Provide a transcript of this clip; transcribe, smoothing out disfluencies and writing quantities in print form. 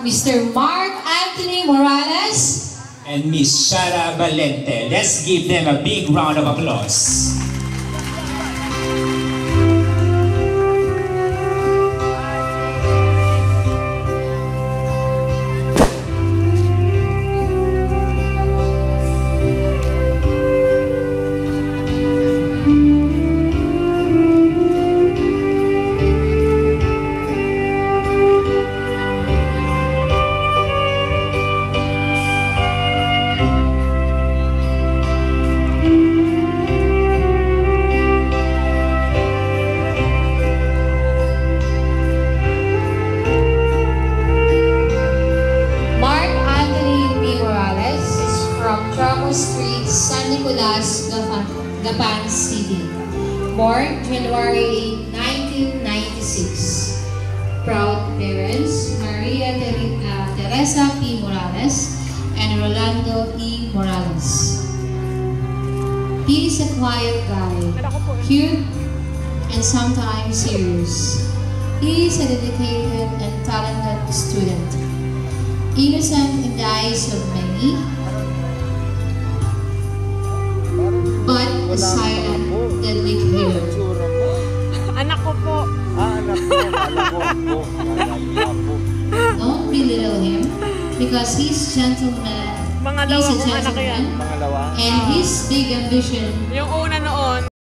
Mr. Mark Anthony Morales and Miss Shara Valente. Let's give them a big round of applause. Street, San Nicolas, Gapan City. Born January 1996. Proud parents, Maria Teresa P. Morales and Rolando E. Morales. He is a quiet guy, cute and sometimes serious. He is a dedicated and talented student, innocent in the eyes of many, but a silent, deadly killer. Anak ko po. Anak ko. Don't belittle him because he's a gentleman. Mga lawa kong anak yan. And his big ambition Yung una noon.